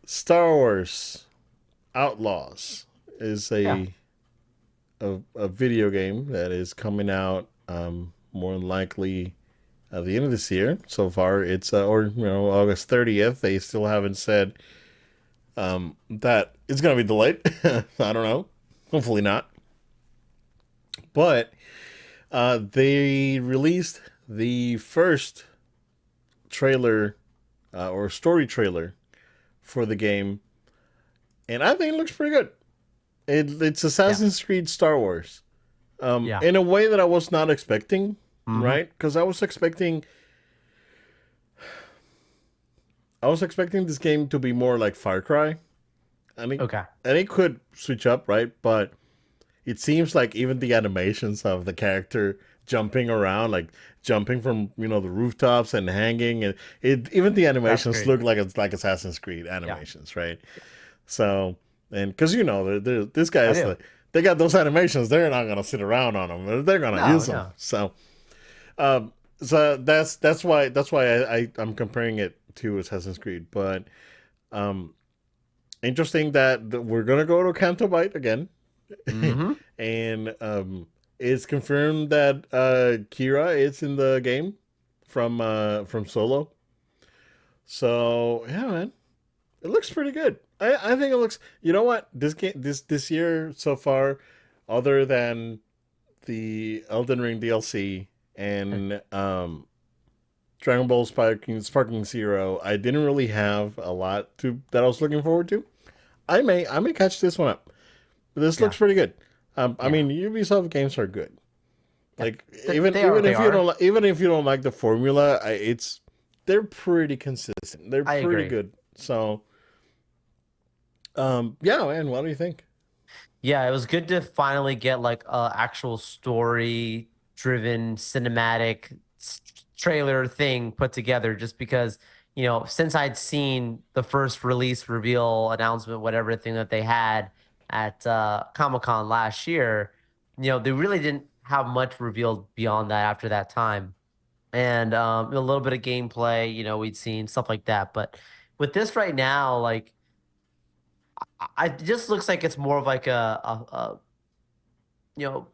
Star Wars Outlaws is Yeah. a video game that is coming out more than likely at the end of this year. So far, it's or August 30th. They still haven't said that it's gonna be delayed. I don't know. Hopefully not. But they released the first trailer or story trailer for the game, and I think it looks pretty good. It's Yeah. Assassin's Creed Star Wars, Yeah. in a way that I was not expecting, Mm-hmm. right? Because I was expecting this game to be more like Far Cry. I mean, Okay. and it could switch up, right? But it seems like even the animations of the character jumping around, like jumping from the rooftops and hanging, and even the That's animations great. look like it's like Assassin's Creed Yeah. animations, right? So, and because this I guy's do. like they got those animations, they're not gonna sit around on them; they're gonna No, use them. no. Um, so that's why I'm comparing it to Assassin's Creed, but um, interesting that we're gonna go to Canto Bight again. Mm-hmm. And it's confirmed that Kira is in the game from Solo. So yeah, man, it looks pretty good. I think it looks. You know what? This year so far, other than the Elden Ring DLC and Dragon Ball Sparking Zero, I didn't really have a lot to that I was looking forward to. I may catch this one up. This Yeah. looks pretty good. I Yeah. mean, Ubisoft games are good. Yeah. Like even They are what even they if you are. don't even if you don't like the formula, they're pretty consistent. They're I pretty agree. good. So yeah, man, what do you think? Yeah, it was good to finally get like a actual story driven cinematic trailer thing put together just because, since I'd seen the first release reveal announcement, whatever thing that they had at Comic-Con last year, they really didn't have much revealed beyond that after that time. And a little bit of gameplay, we'd seen stuff like that. But with this right now, like it just looks like it's more of like a you know,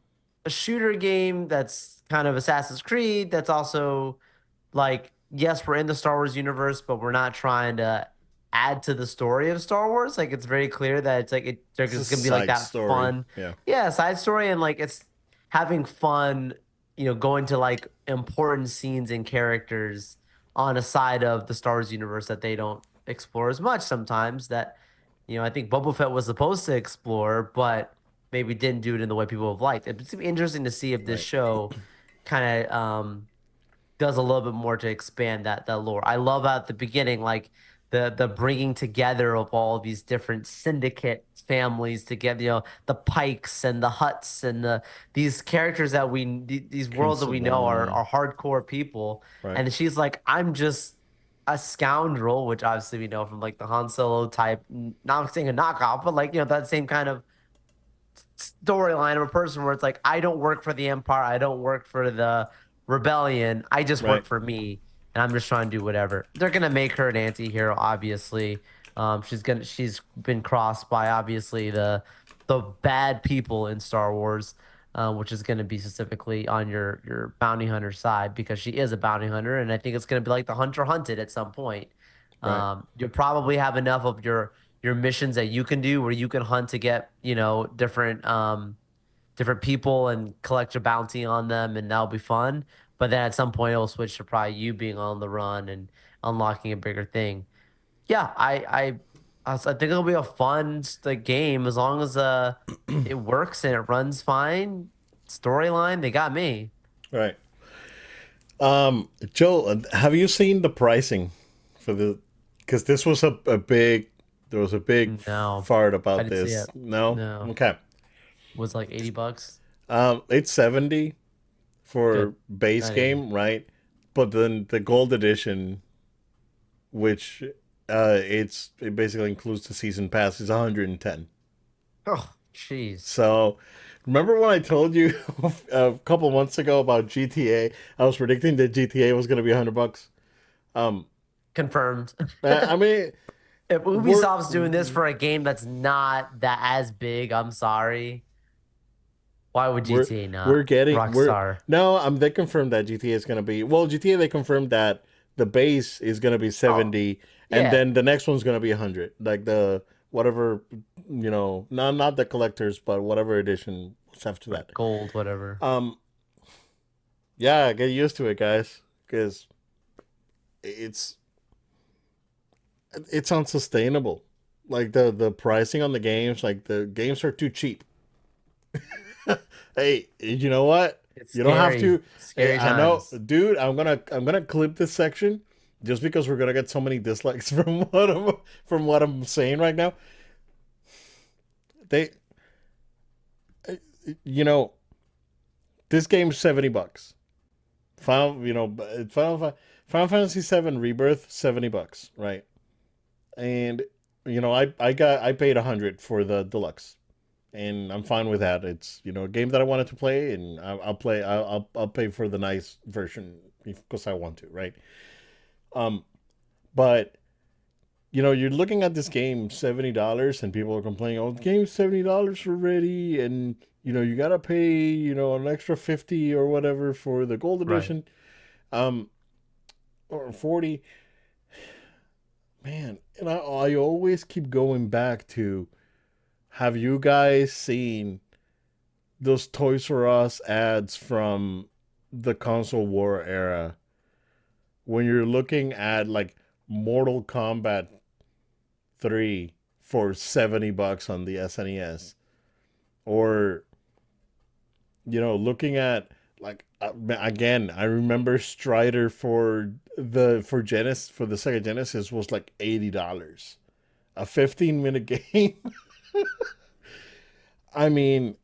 a shooter game that's kind of Assassin's Creed that's also like, yes, we're in the Star Wars universe, but we're not trying to add to the story of Star Wars. Like it's very clear that it's like there's It's a just gonna be like side that story. fun, Yeah. yeah, side story, and like it's having fun, going to like important scenes and characters on a side of the Star Wars universe that they don't explore as much sometimes. That I think Boba Fett was supposed to explore, but maybe didn't do it in the way people have liked. It's gonna be interesting to see if this Right. show kind of does a little bit more to expand that lore. I love at the beginning, like the bringing together of all of these different syndicate families together. The Pikes and the Huts and these characters that these worlds that we know Crimson. are hardcore people. Right. And she's like, I'm just a scoundrel, which obviously we know from like the Han Solo type. Not saying a knockoff, but like that same kind of storyline of a person where it's like, I don't work for the Empire, I don't work for the rebellion, I just Right. work for me, and I'm just trying to do whatever. They're gonna make her an anti-hero, obviously. She's been crossed by obviously the bad people in Star Wars, which is gonna be specifically on your bounty hunter side because she is a bounty hunter, and I think it's gonna be like the hunter hunted at some point. Right. You'll probably have enough of your missions that you can do where you can hunt to get different people and collect your bounty on them, and that'll be fun. But then at some point it'll switch to probably you being on the run and unlocking a bigger thing. Yeah, I think it'll be a fun game as long as it works and it runs fine. Storyline, they got me. Right. Joe, have you seen the pricing for the? Because this was a big. There was a big No, fart I about didn't see this. it. No. No, Okay. was like $80. It's 70 Good. for base 90. game, right? But then the gold edition, which it basically includes the season pass, is 110. Oh, jeez. So remember when I told you a couple months ago about GTA? I was predicting that GTA was going to be $100. Um, Confirmed. I mean, If we're Ubisoft's doing this for a game that's not that as big, I'm sorry. Why would we're GTA we're not? getting we're Rockstar. no. They confirmed that GTA is gonna be well. GTA they confirmed that the base is gonna be Oh, 70, and yeah. then the next one's gonna be 100. Like the whatever not the collectors, but whatever edition was after Right. that. Gold, whatever. Um, yeah, get used to it, guys, because it's it's unsustainable. Like the pricing on the games, like the games are too cheap. Hey, you know what? It's You don't have scary. to. Hey, Scary I know, times. dude. I'm gonna clip this section just because we're gonna get so many dislikes from what I'm saying right now. They, you know, this game's $70. Final, Final Fantasy VII Rebirth $70, right? And I paid 100 for the deluxe, and I'm fine with that. It's a game that I wanted to play, and I'll play. I'll pay for the nice version because I want to, right? Um, but you're looking at this game $70, and people are complaining, "Oh, the game's $70 already," and you gotta pay an extra 50 or whatever for the gold Right. edition, um, or 40. Man, and I always keep going back to, have you guys seen those Toys R Us ads from the console war era when you're looking at like Mortal Kombat 3 for $70 on the SNES, or looking at like again, I remember Strider for the Sega Genesis was like $80, a 15-minute game. I mean,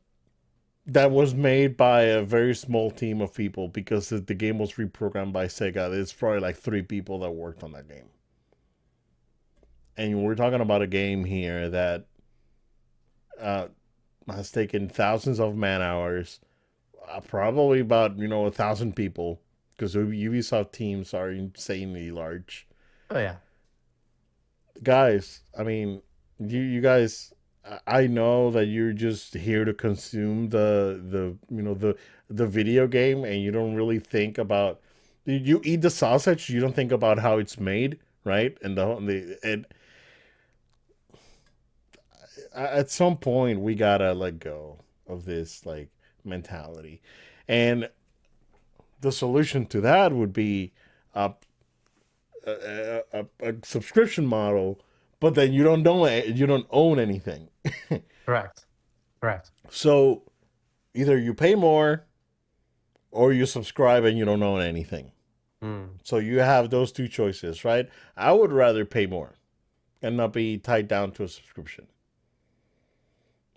that was made by a very small team of people because the game was reprogrammed by Sega. There's probably like 3 people that worked on that game. And we're talking about a game here that uh, has taken thousands of man hours, probably about 1,000 people, because Ubisoft teams are insanely large. Oh yeah. Guys, I mean, you guys, I know that you're just here to consume the video game, and you don't really think about. You eat the sausage, you don't think about how it's made, right? And at some point we gotta let go of this like mentality, and the solution to that would be a a subscription model, but then you don't own anything. Correct. Correct. So either you pay more or you subscribe and you don't own anything. Mm. So you have those two choices, right? I would rather pay more and not be tied down to a subscription.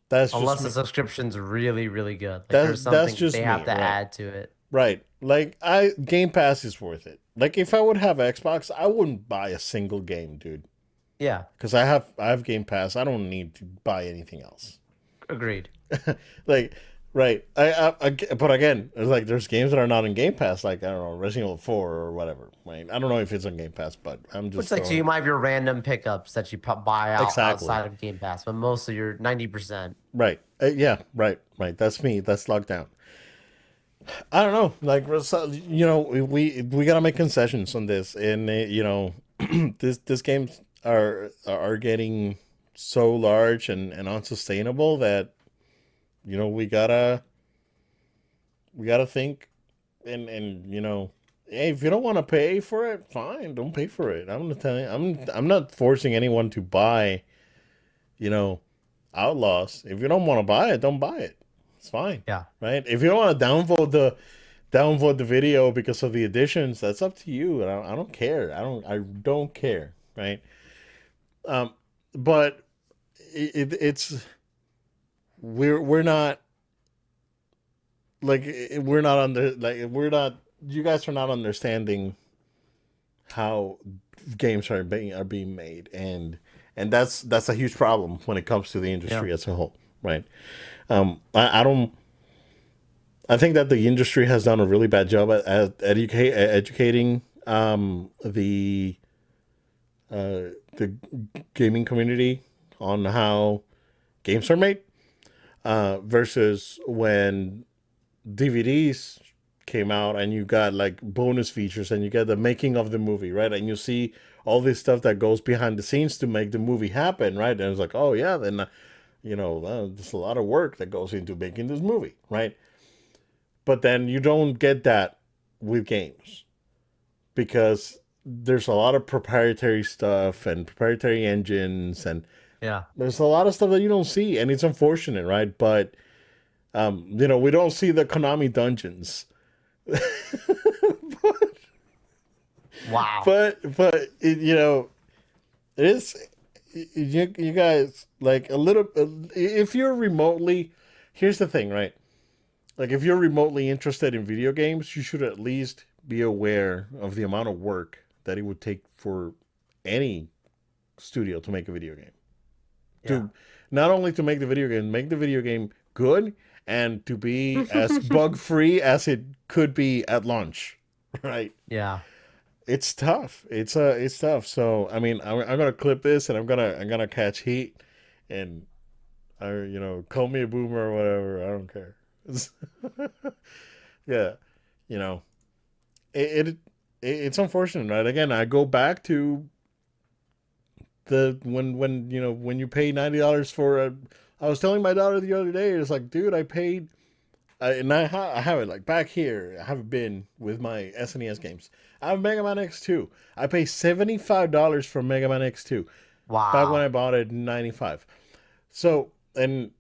That's just Unless the me. subscription's really, really good. Like That's there's that's something just they have me, to right? add to it. Right. Like I Game Pass is worth it. Like if I would have Xbox, I wouldn't buy a single game, dude. Yeah. Because I have Game Pass. I don't need to buy anything else. Agreed. Like, right. But again, like there's games that are not in Game Pass, like I don't know, Resident Evil 4 or whatever. Right? I don't know if it's on Game Pass, but I'm Which just like so you throwing might have your random pickups that you buy out exactly outside of Game Pass, but most of your 90%. right. Yeah, right. That's me. That's locked down. I don't know. Like, so, we gotta make concessions on this, and this games are getting so large and unsustainable that we gotta think, and hey, if you don't want to pay for it, fine, don't pay for it. I'm not telling I'm not forcing anyone to buy you know Outlaws. If you don't want to buy it, don't buy it. It's fine, Yeah. right? If you don't want to downvote the video because of the additions, that's up to you. And I don't care. I don't care, right? Um, but it's we're not like we're not under like we're not you guys are not understanding how games are being made, and that's a huge problem when it comes to the Yeah. industry as a whole, right? I don't. I think that the industry has done a really bad job at educating the the gaming community on how games are made, versus when DVDs came out and you got like bonus features and you get the making of the movie, right? And you see all this stuff that goes behind the scenes to make the movie happen, right? And it's like, oh yeah, then there's a lot of work that goes into making this movie, right? But then you don't get that with games because there's a lot of proprietary stuff and proprietary engines, and Yeah. there's a lot of stuff that you don't see, and it's unfortunate, right? But we don't see the Konami dungeons. Wow. But it is, you guys, like, a little, if you're remotely, here's the thing, right? Like, if you're remotely interested in video games, you should at least be aware of the amount of work that it would take for any studio to make a video game. Yeah. To not only to make the video game good, and to be as bug free as it could be at launch, right? Yeah. It's tough. It's tough. So I mean, I'm gonna clip this and I'm gonna catch heat, and call me a boomer or whatever. I don't care. Yeah, you know it, it it's unfortunate, right? Again, I go back to the when you pay $90 for a. I was telling my daughter the other day, it's like, dude, I paid, and I have it like back here. I haven't been with my SNES games. I have Mega Man X2. I pay $75 for Mega Man X2 back when I Wow. bought it in '95. So, and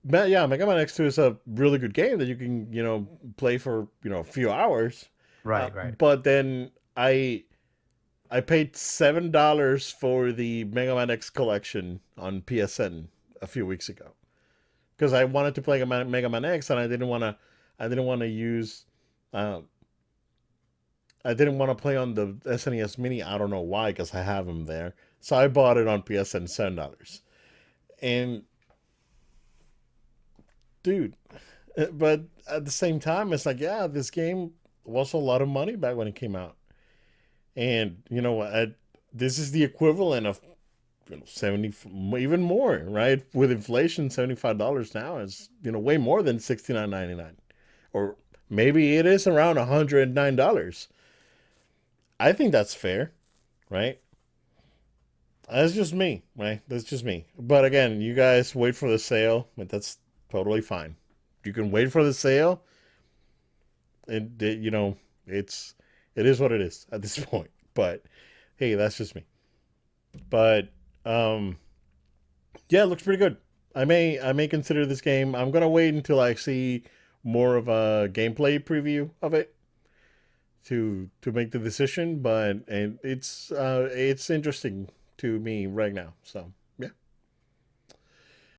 yeah, Mega Man X2 is a really good game that you can play for a few hours. Right. Right. But then I paid $7 for the Mega Man X collection on PSN a few weeks ago because I wanted to play Mega Man X, and I didn't want to use uh, I didn't want to play on the SNES Mini. I don't know why, because I have them there. So I bought it on PSN $7. And dude, but at the same time, it's like, yeah, this game was a lot of money back when it came out, and this is the equivalent of 70, even more, right? With inflation, $75 now is way more than 69.99, or maybe it is around $109. I think that's fair, right? That's just me, right? That's just me. But again, you guys wait for the sale, but that's totally fine. You can wait for the sale, and it's it is what it is at this point. But hey, that's just me. But um, yeah, it looks pretty good. I may consider this game. I'm gonna wait until I see more of a gameplay preview of it to make the decision. But and it's interesting to me right now. So